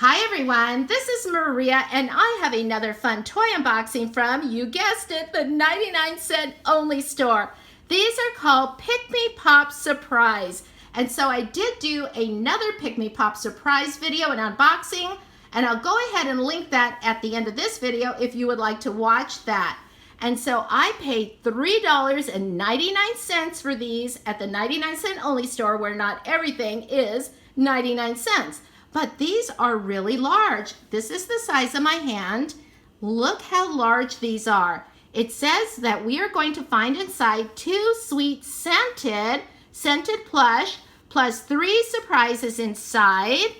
Hi everyone, this is Maria and I have another fun toy unboxing from, you guessed it, the 99-cent only store. These are called Pikmi Pop Surprise. And so I did do another Pikmi Pop Surprise video and unboxing, and I'll go ahead and link that at the end of this video if you would like to watch that. And so I paid $3.99 for these at the 99-cent only store, where not everything is 99 cents. But these are really large. This is the size of my hand. Look how large these are. It says that we are going to find inside 2 sweet scented plush plus 3 surprises inside.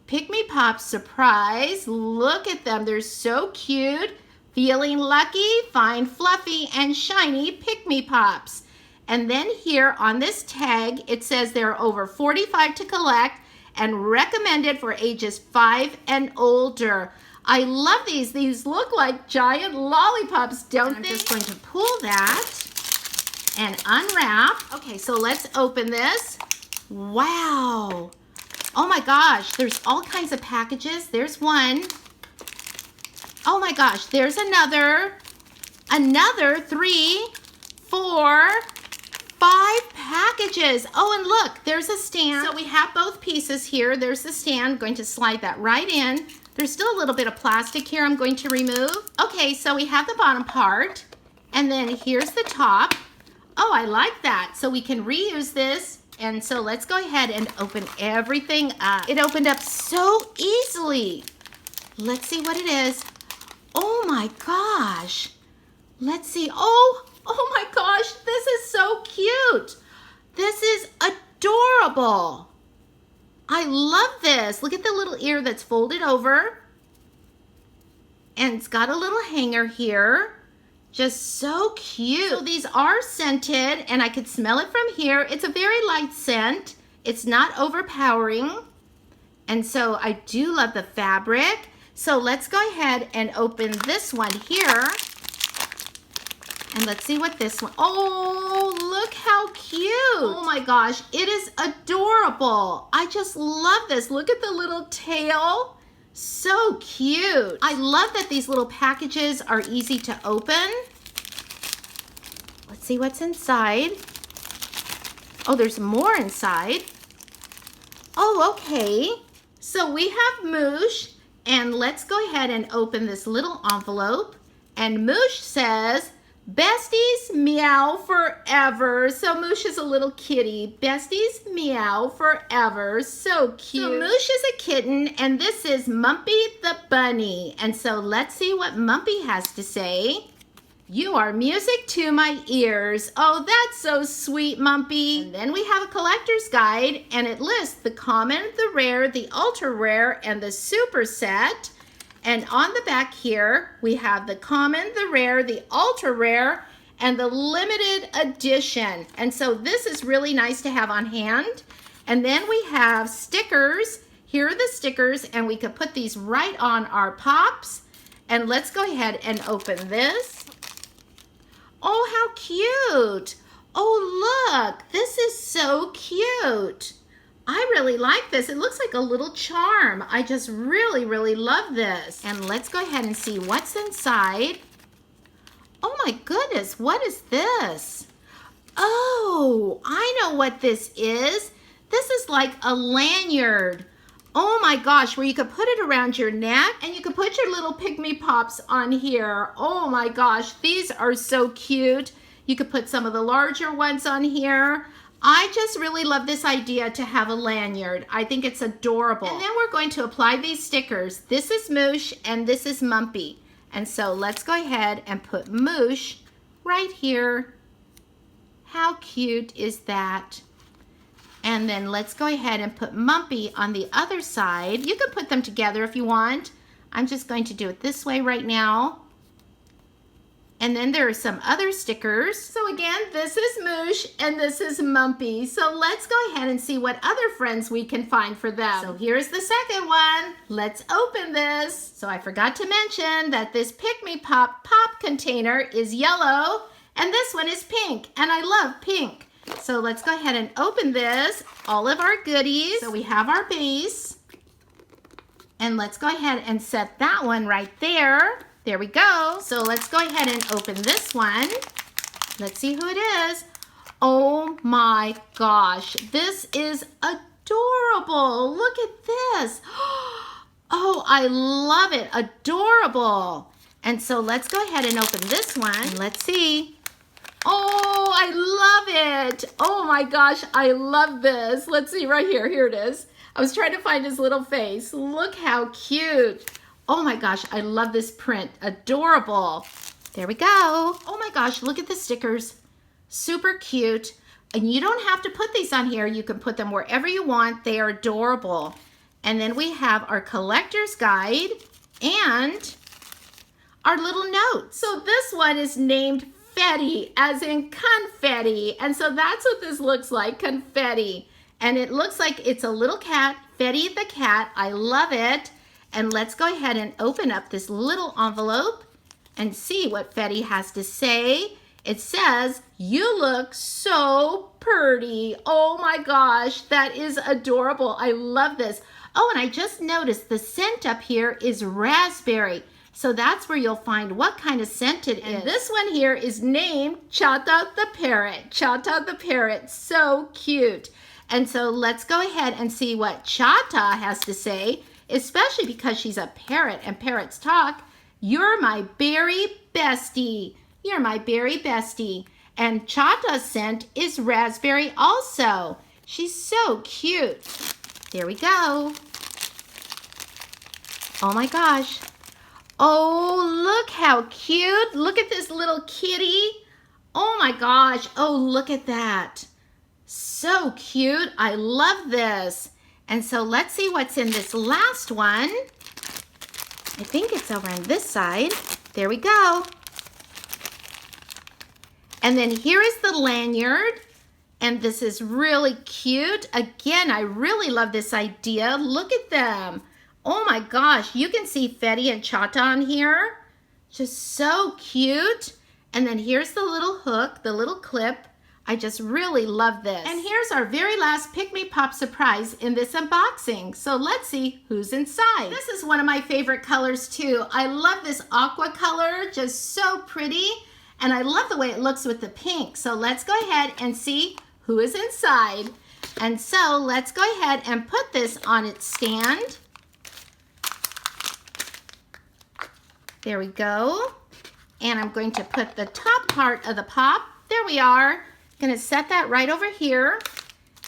Pikmi Pop Surprise. Look at them. They're so cute. Feeling lucky, find fluffy and shiny Pikmi Pops. And then here on this tag, it says there are over 45 to collect and recommended for ages 5 and older. I love these. These look like giant lollipops, don't they? I'm just going to pull that and unwrap. Okay, so let's open this. Wow. Oh my gosh, there's all kinds of packages. There's one. Oh my gosh, there's another. 3, 4, 5 packages. Oh, and look, there's a stand. So we have both pieces here. There's the stand. I'm going to slide that right in. There's still a little bit of plastic here I'm going to remove. Okay, so we have the bottom part, and then here's the top. Oh, I like that. So we can reuse this. And so let's go ahead and open everything up. It opened up so easily. Let's see what it is. Oh my gosh. Let's see. Oh my gosh, this is so cute. This is adorable. I love this. Look at the little ear that's folded over. And it's got a little hanger here. Just so cute. So these are scented, and I could smell it from here. It's a very light scent. It's not overpowering. And so I do love the fabric. So let's go ahead and open this one here. And let's see what this one, oh, look how cute. Oh my gosh, it is adorable. I just love this. Look at the little tail. So cute. I love that these little packages are easy to open. Let's see what's inside. Oh, there's more inside. Oh, okay. So we have Moosh, and let's go ahead and open this little envelope. And Moosh says, besties meow forever. So Moosh is a little kitty. Besties meow forever. So cute. So Moosh is a kitten, and this is Mumpy the bunny. And so let's see what Mumpy has to say. You are music to my ears. Oh, that's so sweet, Mumpy. And then we have a collector's guide, and it lists the common, the rare, the ultra rare, and the super set. And on the back here, we have the common, the rare, the ultra rare, and the limited edition. And so this is really nice to have on hand. And then we have stickers. Here are the stickers, and we could put these right on our pops. And let's go ahead and open this. Oh, how cute. Oh, look, this is so cute. I really like this. It looks like a little charm. I just really, really love this. And let's go ahead and see what's inside. Oh my goodness, what is this? Oh, I know what this is. This is like a lanyard. Oh my gosh, where you could put it around your neck, and you could put your little Pikmi Pops on here. Oh my gosh, these are so cute. You could put some of the larger ones on here. I just really love this idea to have a lanyard. I think it's adorable. And then we're going to apply these stickers. This is Moosh and this is Mumpy. And so let's go ahead and put Moosh right here. How cute is that? And then let's go ahead and put Mumpy on the other side. You can put them together if you want. I'm just going to do it this way right now. And then there are some other stickers. So again, this is Moosh and this is Mumpy. So let's go ahead and see what other friends we can find for them. So here's the second one. Let's open this. So I forgot to mention that this Pikmi Pop container is yellow, and this one is pink, and I love pink. So let's go ahead and open this. All of our goodies. So we have our base. And let's go ahead and set that one right there. There we go. So let's go ahead and open this one. Let's see who it is. Oh my gosh, this is adorable. Look at this. Oh, I love it. Adorable. And so let's go ahead and open this one. Let's see. Oh, I love it. Oh my gosh, I love this. Let's see right here. Here it is. I was trying to find his little face. Look how cute. Oh my gosh, I love this print. Adorable. There we go. Oh my gosh, look at the stickers. Super cute. And you don't have to put these on here. You can put them wherever you want. They are adorable. And then we have our collector's guide and our little notes. So this one is named Confetti, as in confetti. And so that's what this looks like, confetti. And it looks like it's a little cat, Fetty the cat. I love it. And let's go ahead and open up this little envelope and see what Fetty has to say. It says, "You look so pretty." Oh my gosh, that is adorable. I love this. Oh, and I just noticed the scent up here is raspberry. So that's where you'll find what kind of scent it is. And this one here is named Chata the parrot. Chata the parrot, so cute. And so let's go ahead and see what Chata has to say, especially because she's a parrot and parrots talk. "You're my berry bestie." You're my berry bestie. And Chata's scent is raspberry also. She's so cute. There we go. Oh my gosh. Oh, look how cute. Look at this little kitty. Oh my gosh. Oh, look at that. So cute. I love this. And so let's see what's in this last one. I think it's over on this side. There we go. And then here is the lanyard. And this is really cute. Again, I really love this idea. Look at them. Oh my gosh, you can see Fetty and Chata on here. Just so cute. And then here's the little hook, the little clip. I just really love this. And here's our very last Pikmi Pop surprise in this unboxing. So let's see who's inside. This is one of my favorite colors too. I love this aqua color, just so pretty. And I love the way it looks with the pink. So let's go ahead and see who is inside. And so let's go ahead and put this on its stand. There we go. And I'm going to put the top part of the pop. There we are. Gonna set that right over here.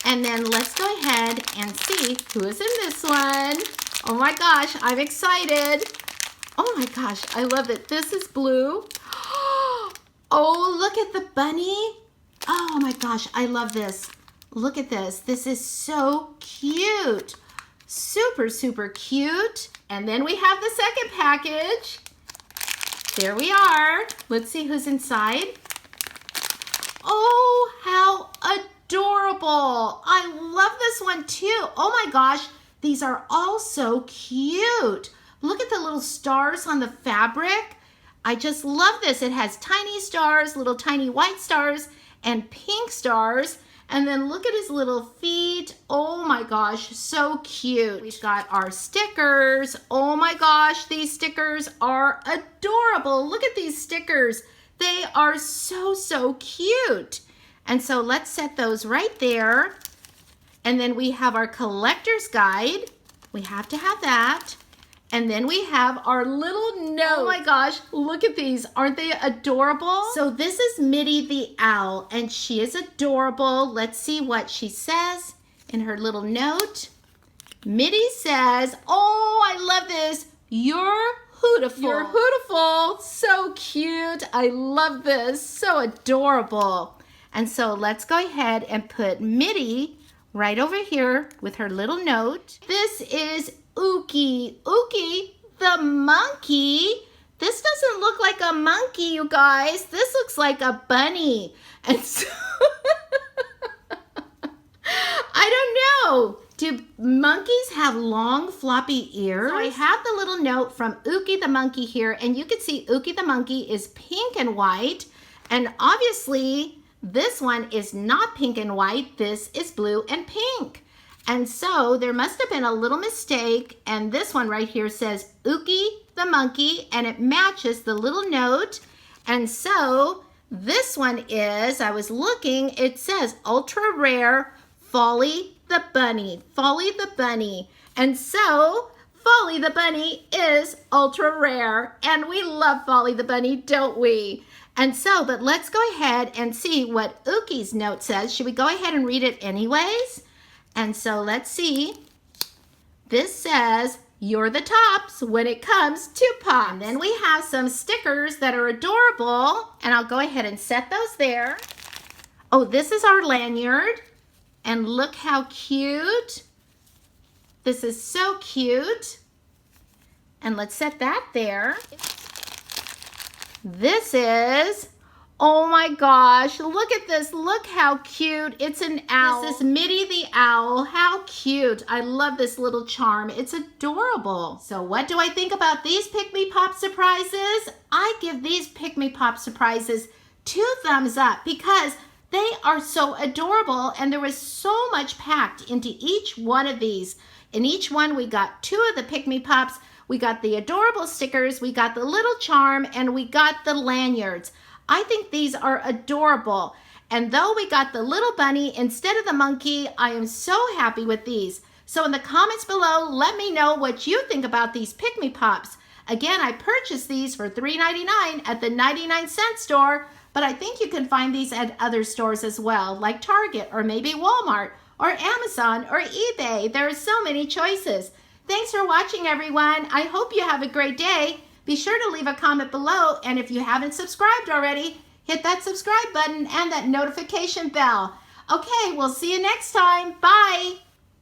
And then let's go ahead and see who is in this one. Oh my gosh, I'm excited. Oh my gosh, I love it. This is blue. Oh, look at the bunny. Oh my gosh, I love this. Look at this. This is so cute. Super, super cute. And then we have the second package. There we are. Let's see who's inside. Oh, how adorable. I love this one too. Oh my gosh, these are all so cute. Look at the little stars on the fabric. I just love this. It has tiny stars, little tiny white stars, and pink stars. And then look at his little feet. Oh my gosh, so cute. We've got our stickers. Oh my gosh, these stickers are adorable. Look at these stickers. They are so, so cute. And so let's set those right there. And then we have our collector's guide. We have to have that. And then we have our little note. Oh my gosh, look at these. Aren't they adorable? So this is Mitty the owl, and she is adorable. Let's see what she says in her little note. Mitty says, "Oh, I love this. You're hootiful." You're hootiful. So cute. I love this. So adorable. And so let's go ahead and put Mitty right over here with her little note. This is Ookie. Ookie, the monkey. This doesn't look like a monkey, you guys. This looks like a bunny. And so, I don't know. Do monkeys have long, floppy ears? So I have the little note from Ookie the monkey here, and you can see Ookie the monkey is pink and white. And obviously, this one is not pink and white. This is blue and pink. And so there must have been a little mistake, and this one right here says Ookie the monkey, and it matches the little note. And so this one is, I was looking, it says ultra rare Folly the bunny, Folly the bunny. And so Folly the bunny is ultra rare, and we love Folly the bunny, don't we? And so, but let's go ahead and see what Ookie's note says. Should we go ahead and read it anyways? And so let's see. This says, you're the tops when it comes to pop. And then we have some stickers that are adorable, and I'll go ahead and set those there. Oh, this is our lanyard, and look how cute. This is so cute. And let's set that there. This is, oh my gosh, look at this. Look how cute. It's an owl. This is Mitty the owl. How cute. I love this little charm. It's adorable. So what do I think about these Pikmi Pop surprises? I give these Pikmi Pop surprises 2 thumbs up because they are so adorable, and there was so much packed into each one of these. In each one, we got 2 of the Pikmi Pops. We got the adorable stickers, we got the little charm, and we got the lanyards. I think these are adorable. And though we got the little bunny instead of the monkey, I am so happy with these. So in the comments below, let me know what you think about these Pikmi Pops. Again, I purchased these for $3.99 at the 99-cent store, but I think you can find these at other stores as well, like Target or maybe Walmart or Amazon or eBay. There are so many choices. Thanks for watching, everyone. I hope you have a great day. Be sure to leave a comment below, and if you haven't subscribed already, hit that subscribe button and that notification bell. Okay, we'll see you next time. Bye.